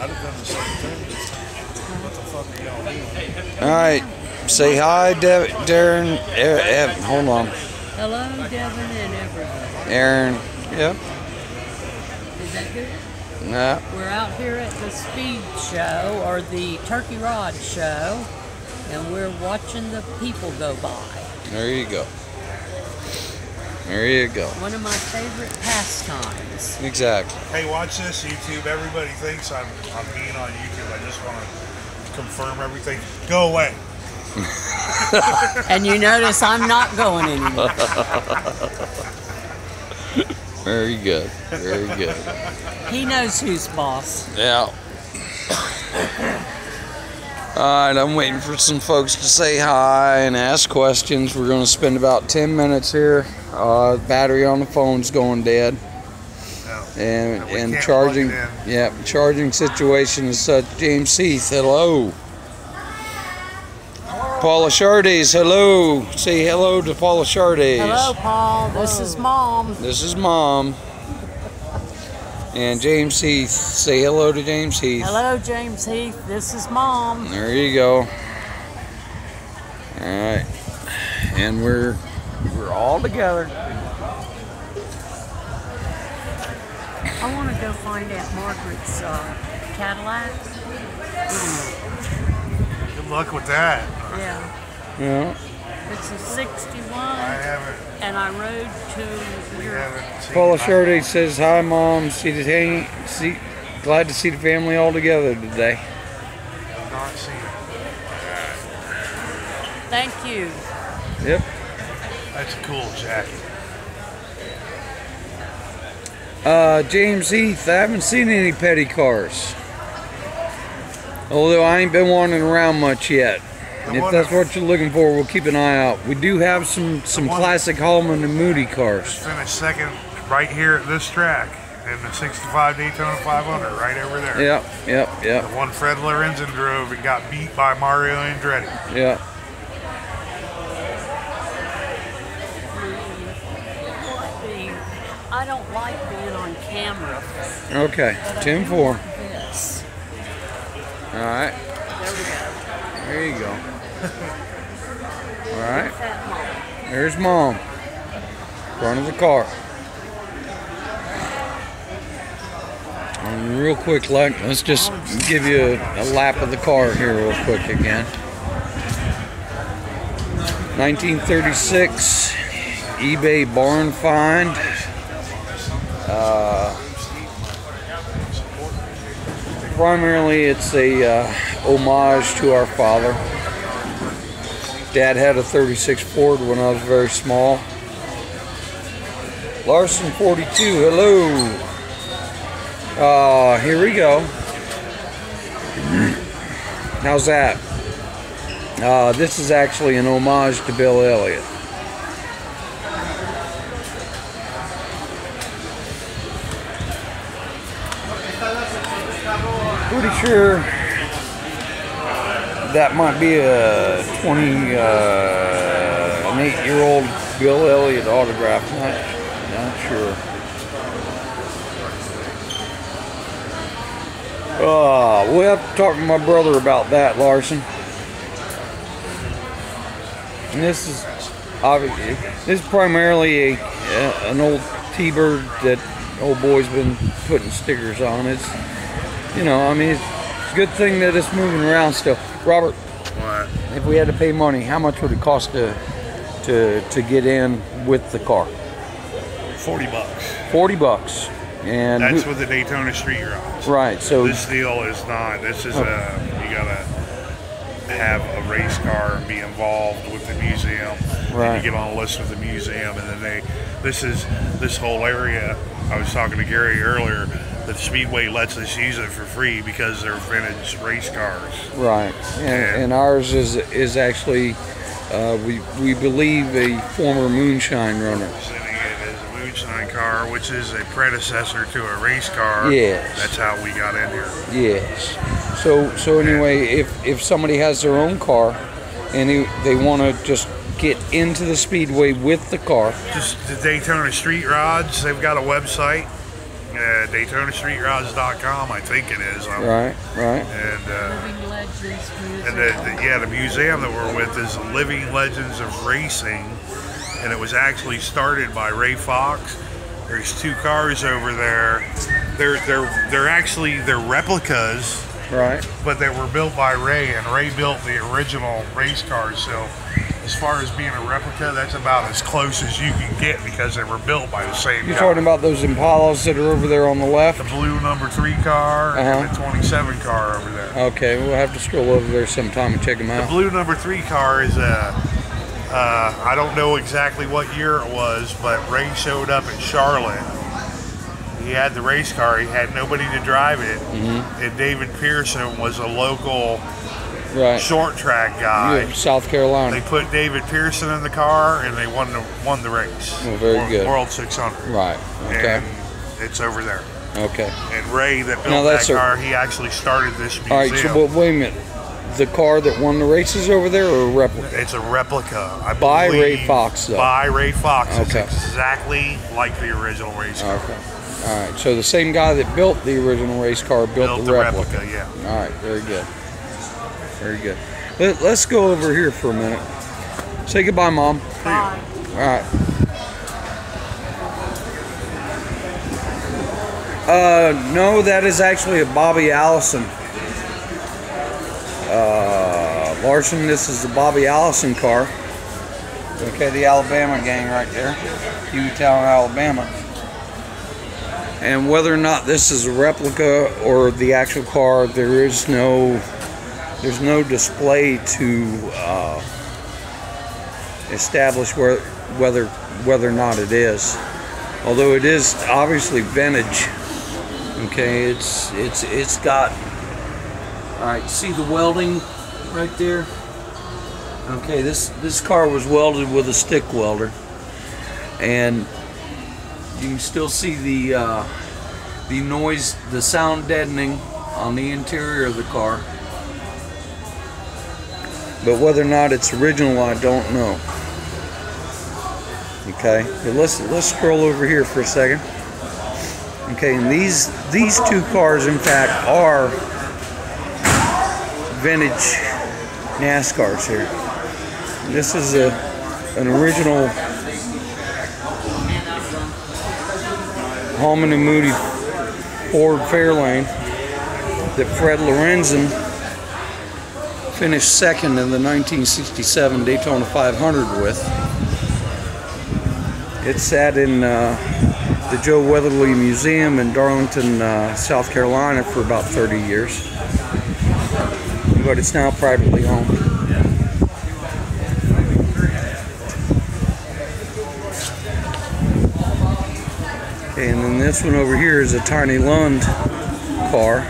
I'd have done the same thing. What the fuck are y'all doing? All right. Say hi, Darren. Hold on. Hello, Devin and everybody. Aaron. Yep. Is that good? Nah. We're out here at the speed show, or the Turkey Rod show, and we're watching the people go by. There you go. There you go. One of my favorite pastimes. Exactly. Hey, watch this, YouTube. Everybody thinks I'm being on YouTube. I just want to confirm everything. Go away. And you notice I'm not going anywhere. Very good. Very good. He knows who's boss. Yeah. Alright, I'm waiting for some folks to say hi and ask questions. We're going to spend about 10 minutes here. Battery on the phone's going dead. And charging. Yeah, charging situation is such. James Heath, hello. Paula Shardes, hello. Say hello to Paula Shardes. Hello, Paul. This is Mom. This is Mom. And James Heath. Say hello to James Heath. Hello, James Heath. This is Mom. There you go. All right. And we're all together. I want to go find Aunt Margaret's Cadillac. Good luck with that. Yeah. Yeah. It's a 61. I haven't. And I rode to your. Paula Sharday says, hi, Mom. Glad to see the family all together today. I've not seen it. Thank you. Yep. That's a cool jacket. James Heath, I haven't seen any petty cars. Although I ain't been wandering around much yet. If that's what you're looking for, we'll keep an eye out. We do have some classic Hallman and Moody cars. Just finished second right here at this track in the 65 Daytona 500 right over there. Yep. The one Fred Lorenzen drove and got beat by Mario Andretti. Yeah. I don't like being on camera. Okay, 10-4. This. All right. There we go. There you go. All right. Fat Mom. There's Mom. Front of the car. And real quick, let's just give you a lap of the car here real quick again. 1936 eBay barn find. Primarily it's a homage to our father. Dad had a 36 Ford when I was very small. Larson 42, hello. Here we go. How's that? This is actually an homage to Bill Elliott. Pretty sure that might be an 8-year-old Bill Elliott autograph. Not sure. We'll have to talk to my brother about that, Larson. And this is obviously primarily an old T-Bird that old boy's been putting stickers on. It's, you know, I mean, it's a good thing that it's moving around still. Robert, What? if we had to pay money, how much would it cost to get in with the car? $40. $40. And That's with the Daytona Street Rods. right. So this deal is not. This is you gotta have a race car and be involved with the museum. Right. And you get on a list with the museum, and then this whole area. I was talking to Gary earlier. The Speedway lets us use it for free because they're vintage race cars. right. And ours is actually we believe a former moonshine runner. Presenting it as a moonshine car, which is a predecessor to a race car. Yes. That's how we got in here. Yes. So anyway, if somebody has their own car and they want to just get into the Speedway with the car. Just the Daytona Street Rods, they've got a website. DaytonaStreetRods.com, I think it is. Right. And Living Legends Museum. and the museum that we're with is Living Legends of Racing, and it was actually started by Ray Fox. There's 2 cars over there. They're replicas. Right. But they were built by Ray, and Ray built the original race cars. So, as far as being a replica, that's about as close as you can get because they were built by the same You're guy. talking about those Impalas that are over there on the left? The blue number 3 car and the 27 car over there. Okay, we'll have to stroll over there sometime and check them The out. blue number 3 car is I don't know exactly what year it was, but Ray showed up in Charlotte. He had the race car. He had nobody to drive it, and David Pearson was a local short track guy. South Carolina. They put David Pearson in the car, and they won the race. Oh, very good. World 600. Right. Okay. And it's over there. Okay. And Ray that built that car, he actually started this museum. All right. So, wait a minute. The car that won the races over there, or a replica? It's a replica. By Ray Fox, though. By Ray Fox. Okay. It's exactly like the original race car. Okay. All right. So the same guy that built the original race car built the replica. Yeah. All right. Very good. Very good. Let's go over here for a minute. Say goodbye, Mom. Bye. All right. No, that is actually a Bobby Allison. Larson, this is the Bobby Allison car. Okay, the Alabama gang right there. Hueytown, Alabama. And whether or not this is a replica or the actual car, there's no display to establish whether or not it is. Although it is obviously vintage. Okay, it's got. All right, see the welding right there. Okay, this car was welded with a stick welder, and you can still see the noise, the sound deadening on the interior of the car. But whether or not it's original, I don't know. Okay, but let's scroll over here for a second. Okay, and these 2 cars, in fact, are vintage NASCARs here. This is an original Holman and Moody Ford Fairlane that Fred Lorenzen finished second in the 1967 Daytona 500 with. It sat in the Joe Weatherly Museum in Darlington, South Carolina for about 30 years. But it's now privately owned. Okay, and then this one over here is a Tiny Lund car.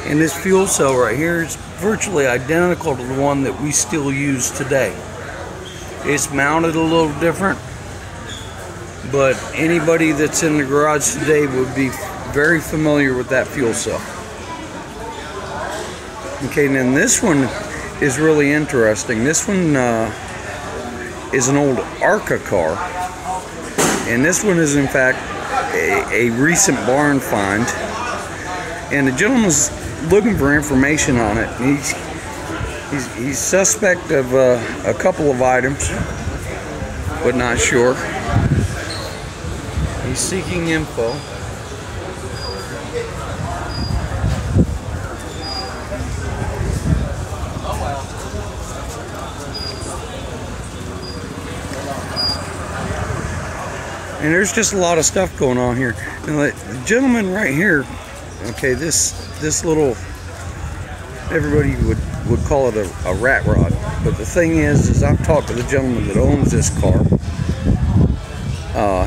And this fuel cell right here is virtually identical to the one that we still use today. It's mounted a little different, but anybody that's in the garage today would be very familiar with that fuel cell. Okay, and then this one is really interesting. This one is an old ARCA car, and this one is in fact a recent barn find. And the gentleman's looking for information on it. He's suspect of a couple of items, but not sure. He's seeking info. And there's just a lot of stuff going on here. And the gentleman right here, okay, this little, everybody would call it a rat rod, but the thing is I've talked to the gentleman that owns this car.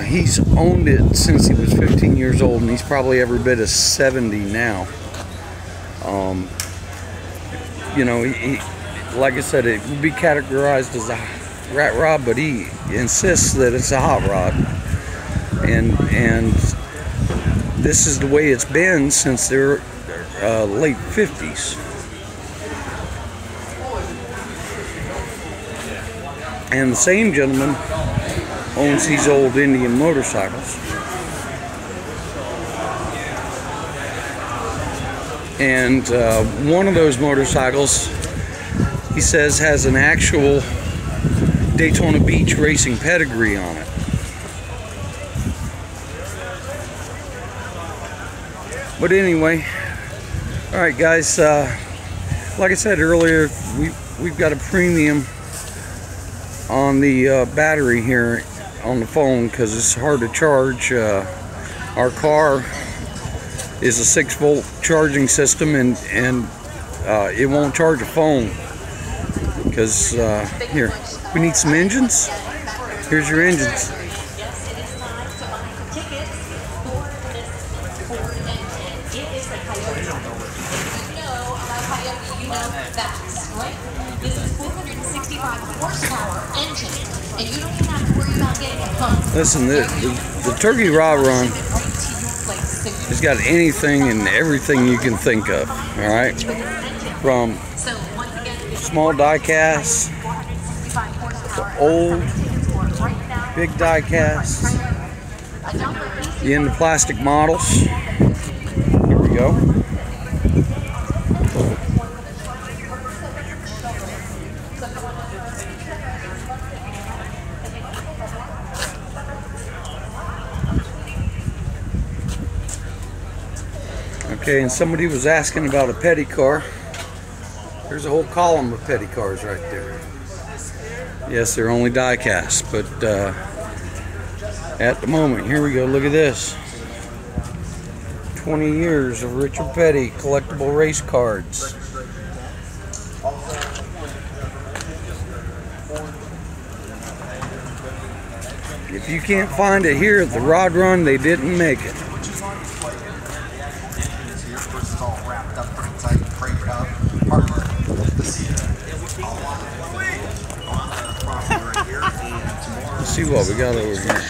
He's owned it since he was 15 years old, and he's probably every bit of 70 now. You know, like I said, it would be categorized as a rat rod, but he insists that it's a hot rod, and this is the way it's been since their late 50s. And the same gentleman owns these old Indian motorcycles. And one of those motorcycles, he says, has an actual Daytona Beach racing pedigree on it. But anyway, all right, guys. Like I said earlier, we've got a premium on the battery here on the phone because it's hard to charge. Our car is a 6-volt charging system, and it won't charge a phone because here, we need some engines. Here's your engines. Listen, the Turkey Rod Run has got anything and everything you can think of, all right? From small die casts to old big die casts, the plastic models. Here we go. Okay, and somebody was asking about a petty car. There's a whole column of petty cars right there. Yes, they're only die cast, but at the moment, here we go, look at this. 20 years of Richard Petty collectible race cards. If you can't find it here at the Rod Run, they didn't make it. Let's see what we got over here.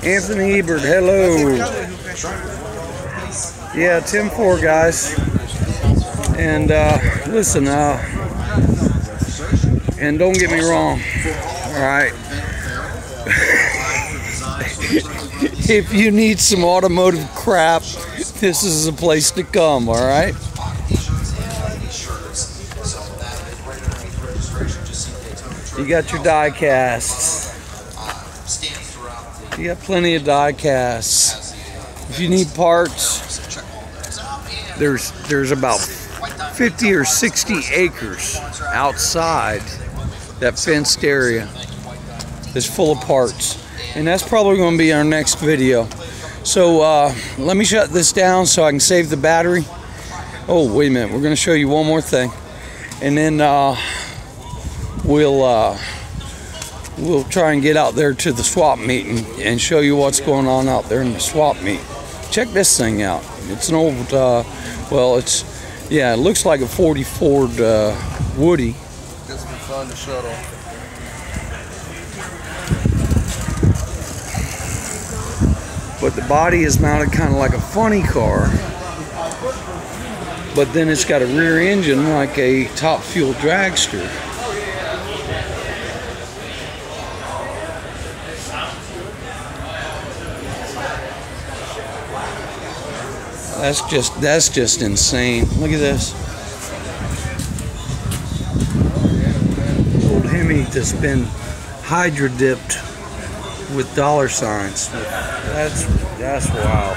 Anthony Ebert, hello. Yeah, Tim 4, guys. And listen, and don't get me wrong, all right. If you need some automotive crap, this is a place to come, all right? You got your die casts. You got plenty of die casts. If you need parts, there's about 50 or 60 acres outside that fenced area is full of parts. And that's probably going to be our next video. So let me shut this down so I can save the battery. Oh, wait a minute. We're going to show you one more thing. And then we'll try and get out there to the swap meet and show you what's going on out there in the swap meet. Check this thing out. It's an old, well, it looks like a 40 Ford Woody. It's been fun to shuttle. But the body is mounted kind of like a funny car, but then it's got a rear engine like a Top Fuel dragster. That's just insane. Look at this. Old Hemi that's been hydro dipped with dollar signs. That's wild.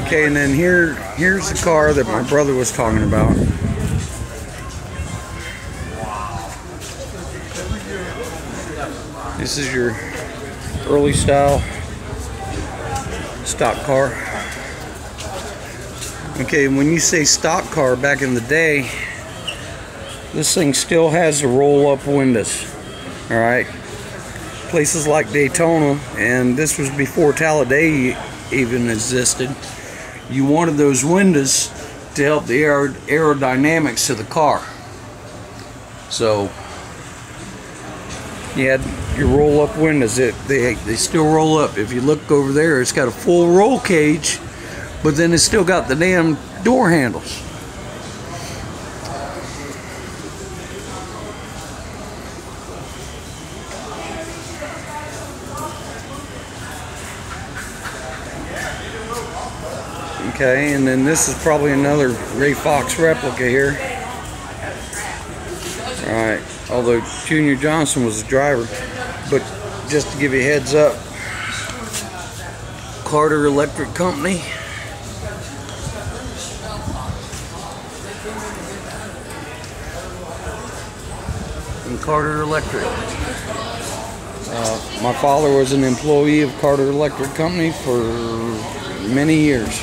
Okay, and then here's the car that my brother was talking about. This is your early style stock car. Okay, when you say stock car back in the day, this thing still has the roll-up windows. All right, places like Daytona, and this was before Talladega even existed, you wanted those windows to help the aerodynamics of the car. So you had your roll-up windows. They still roll up. If you look over there, it's got a full roll cage, but then it's still got the damn door handles. Okay, and then this is probably another Ray Fox replica here. Alright, although Junior Johnson was the driver. But just to give you a heads up, Carter Electric Company. And Carter Electric. My father was an employee of Carter Electric Company for many years.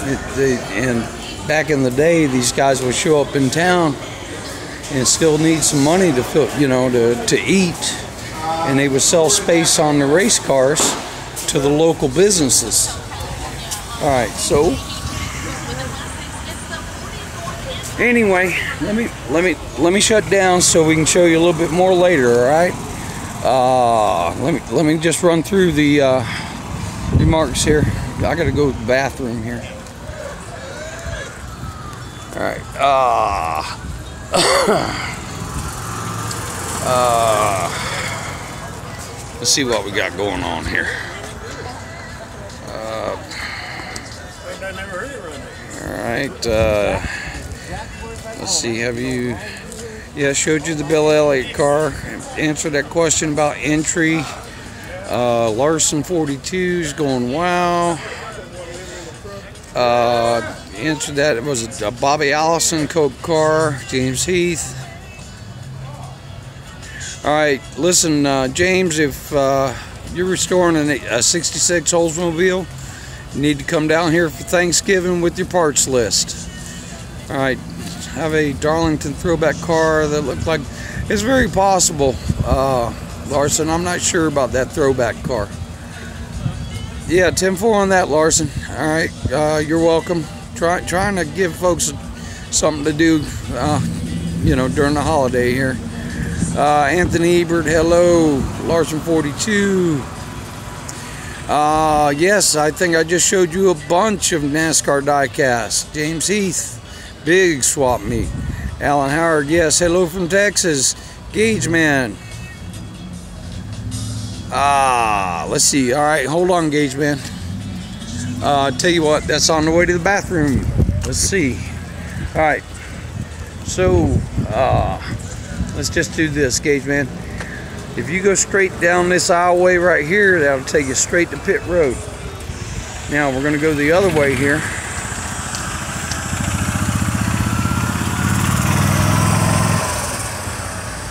And back in the day, these guys would show up in town and still need some money to fill, to eat, and they would sell space on the race cars to the local businesses. All right, so anyway, let me shut down so we can show you a little bit more later. All right. Let me just run through the remarks here. I gotta go to the bathroom here. All right. Let's see what we got going on here. All right. Let's see. Have you? Yeah, I showed you the Bill Elliott car. Answered that question about entry. Larson 42's going wow. Answered that. It was a Bobby Allison Coke car. James Heath. All right, listen, James, if you're restoring a 66 Oldsmobile, you need to come down here for Thanksgiving with your parts list. All right, have a Darlington throwback car that looked like, it's very possible, Larson, I'm not sure about that throwback car. Yeah, 10-4 on that, Larson. All right, you're welcome. Trying to give folks something to do, during the holiday here. Anthony Ebert, hello. Larson 42. Yes, I think I just showed you a bunch of NASCAR diecast. James Heath, big swap meet. Alan Howard, yes, hello from Texas. Gage Man. Let's see. All right, hold on, Gage Man. Tell you what, that's on the way to the bathroom. Let's see. All right. So, let's just do this, Gage Man. If you go straight down this aisleway right here, that'll take you straight to pit road. Now, we're going to go the other way here.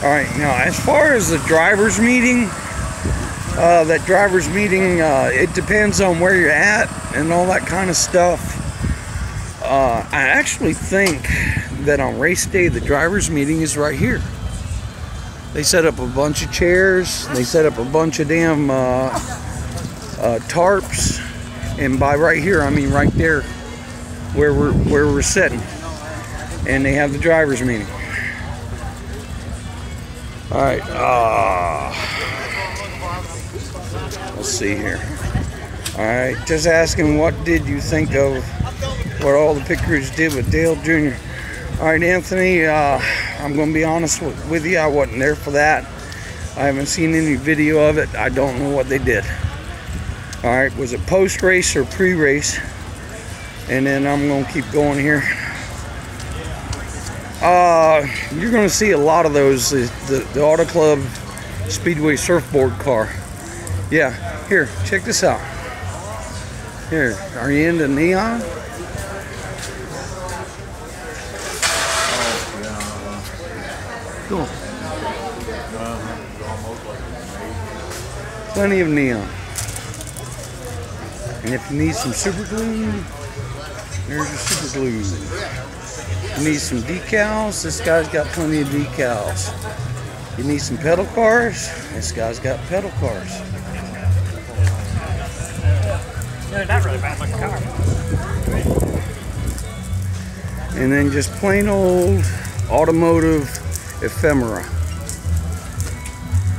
All right, now, as far as the driver's meeting, it depends on where you're at and all that kind of stuff. I actually think that on race day, the driver's meeting is right here. They set up a bunch of chairs. They set up a bunch of damn tarps. And by right here, I mean right there where we're sitting. And they have the driver's meeting. All right. Let's see here. All right, just asking, what did you think of what all the pit crews did with Dale Jr.? All right, Anthony, I'm going to be honest with you. I wasn't there for that. I haven't seen any video of it. I don't know what they did. All right, was it post-race or pre-race? And then I'm going to keep going here. You're going to see a lot of those, the Auto Club Speedway surfboard car. Yeah, here, check this out. Here, are you into neon? Cool. Plenty of neon. And if you need some super glue, there's your super glue. You need some decals, this guy's got plenty of decals. You need some pedal cars, this guy's got pedal cars. They're not really bad looking car. And then just plain old automotive ephemera.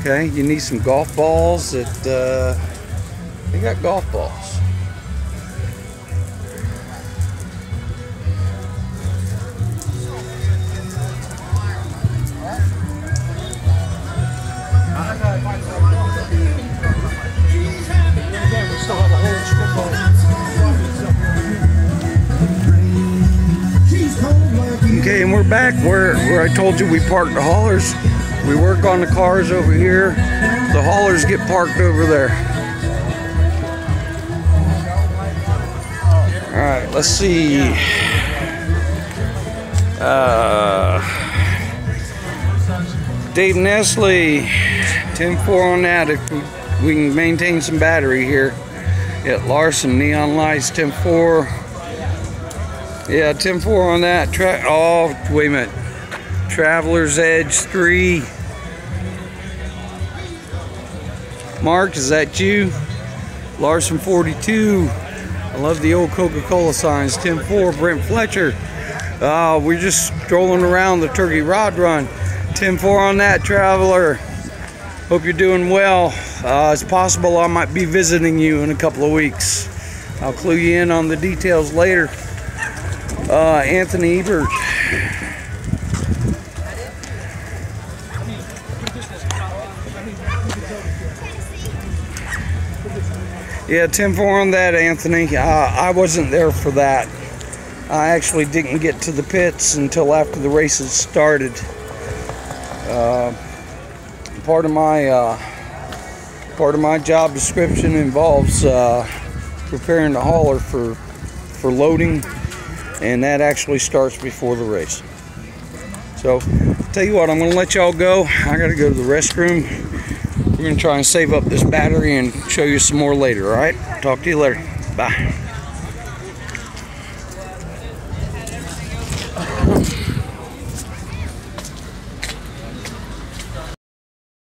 Okay, you need some golf balls that they got golf balls. Okay, and we're back where I told you we parked the haulers. We work on the cars over here. The haulers get parked over there. All right, let's see. Dave Nestle, 10-4 on that if we can maintain some battery here. At Larson, neon lights, 10-4. Yeah, 10-4 on that. Oh, wait a minute. Traveler's Edge 3. Mark, is that you? Larson 42. I love the old Coca-Cola signs. 10-4. Brent Fletcher. We're just strolling around the Turkey Rod Run. 10-4 on that, Traveler. Hope you're doing well. It's possible I might be visiting you in a couple of weeks. I'll clue you in on the details later. Anthony Ebert. Yeah, 10-4 on that, Anthony. I wasn't there for that. I actually didn't get to the pits until after the races started. Part of my job description involves preparing the hauler for loading, and that actually starts before the race. So, tell you what, I'm going to let y'all go. I got to go to the restroom. We're going to try and save up this battery and show you some more later, all right? Talk to you later. Bye.